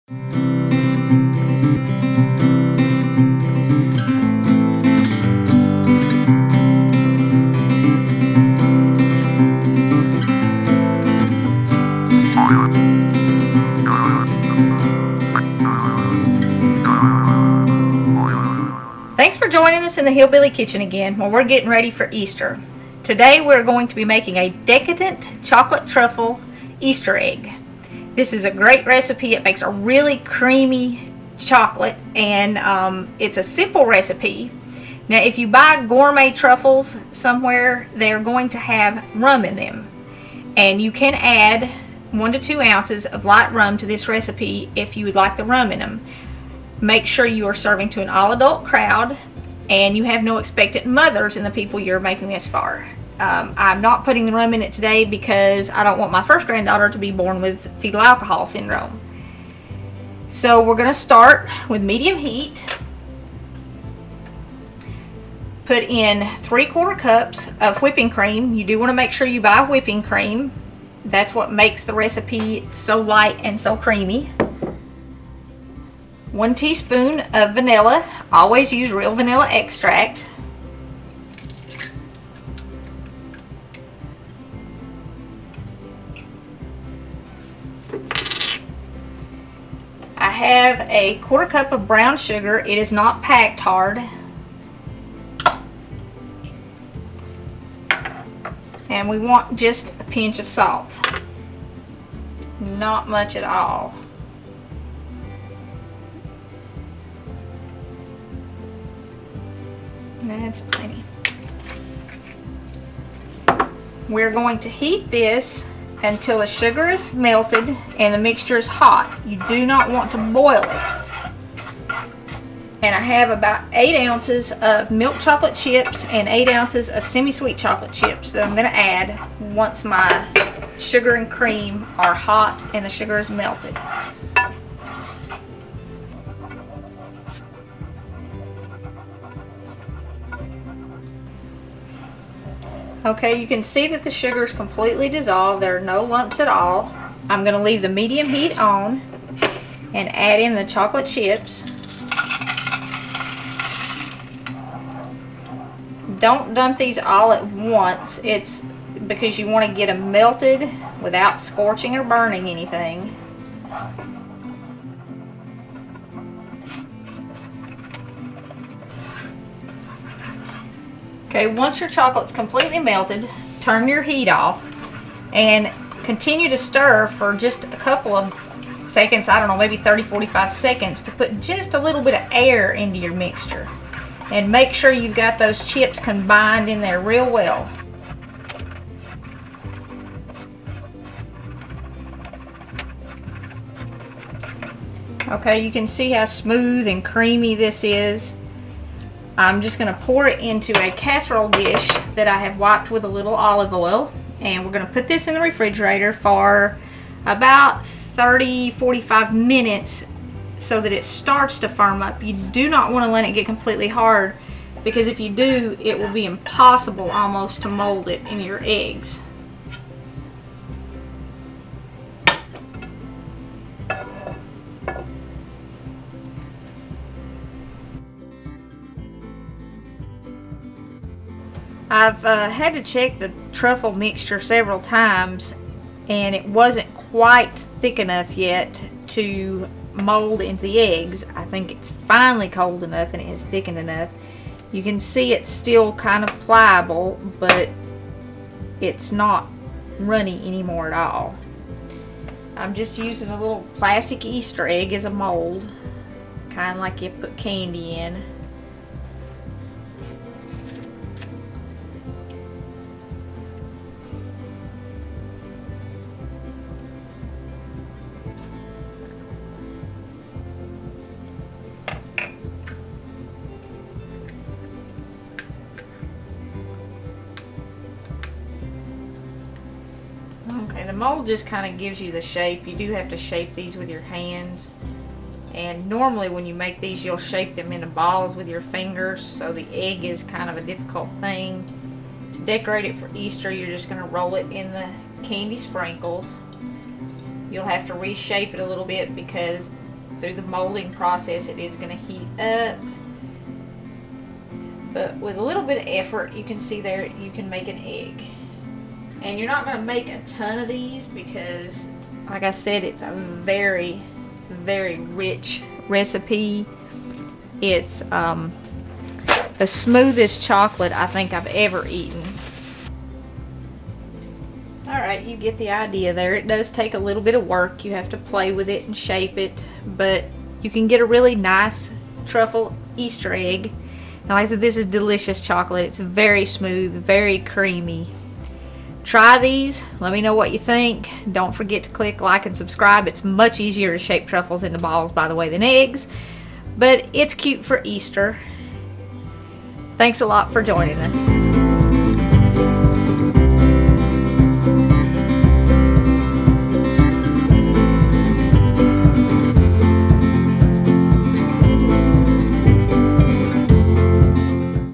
Thanks for joining us in the Hillbilly Kitchen again while we're getting ready for Easter. Today we're going to be making a decadent chocolate truffle Easter egg. This is a great recipe. It makes a really creamy chocolate, and it's a simple recipe. Now if you buy gourmet truffles somewhere, they're going to have rum in them, and you can add 1 to 2 ounces of light rum to this recipe if you would like the rum in them. Make sure you are serving to an all-adult crowd and you have no expectant mothers in the people you're making this for. I'm not putting the rum in it today because I don't want my first granddaughter to be born with fetal alcohol syndrome. So we're going to start with medium heat. Put in 3/4 cups of whipping cream. You do want to make sure you buy whipping cream. That's what makes the recipe so light and so creamy. 1 teaspoon of vanilla. Always use real vanilla extract. I have a 1/4 cup of brown sugar. It is not packed hard. And we want just a pinch of salt. Not much at all. That's plenty. We're going to heat this until the sugar is melted and the mixture is hot. You do not want to boil it. And I have about 8 ounces of milk chocolate chips and 8 ounces of semi-sweet chocolate chips that I'm going to add once my sugar and cream are hot and the sugar is melted. Okay, you can see that the sugar is completely dissolved. There are no lumps at all. I'm going to leave the medium heat on and add in the chocolate chips. Don't dump these all at once. It's because you want to get them melted without scorching or burning anything. Okay, once your chocolate's completely melted, turn your heat off and continue to stir for just a couple of seconds, I don't know, maybe 30-45 seconds, to put just a little bit of air into your mixture. And make sure you've got those chips combined in there real well. Okay, you can see how smooth and creamy this is. I'm just going to pour it into a casserole dish that I have wiped with a little olive oil, and we're going to put this in the refrigerator for about 30-45 minutes so that it starts to firm up. You do not want to let it get completely hard, because if you do, it will be impossible almost to mold it in your eggs. I've had to check the truffle mixture several times, and it wasn't quite thick enough yet to mold into the eggs. I think it's finally cold enough and it has thickened enough. You can see it's still kind of pliable, but it's not runny anymore at all. I'm just using a little plastic Easter egg as a mold, kind of like you put candy in. Okay, the mold just kind of gives you the shape. You do have to shape these with your hands. And normally when you make these, you'll shape them into balls with your fingers, so the egg is kind of a difficult thing. To decorate it for Easter, you're just going to roll it in the candy sprinkles. You'll have to reshape it a little bit because through the molding process, it is going to heat up. But with a little bit of effort, you can see there, you can make an egg. And you're not going to make a ton of these because, like I said, it's a very, very rich recipe. It's the smoothest chocolate I think I've ever eaten. Alright, you get the idea there. It does take a little bit of work. You have to play with it and shape it, but you can get a really nice truffle Easter egg. And like I said, this is delicious chocolate. It's very smooth, very creamy. Try these. Let me know what you think. Don't forget to click like and subscribe. It's much easier to shape truffles into balls, by the way, than eggs. But it's cute for Easter. Thanks a lot for joining us.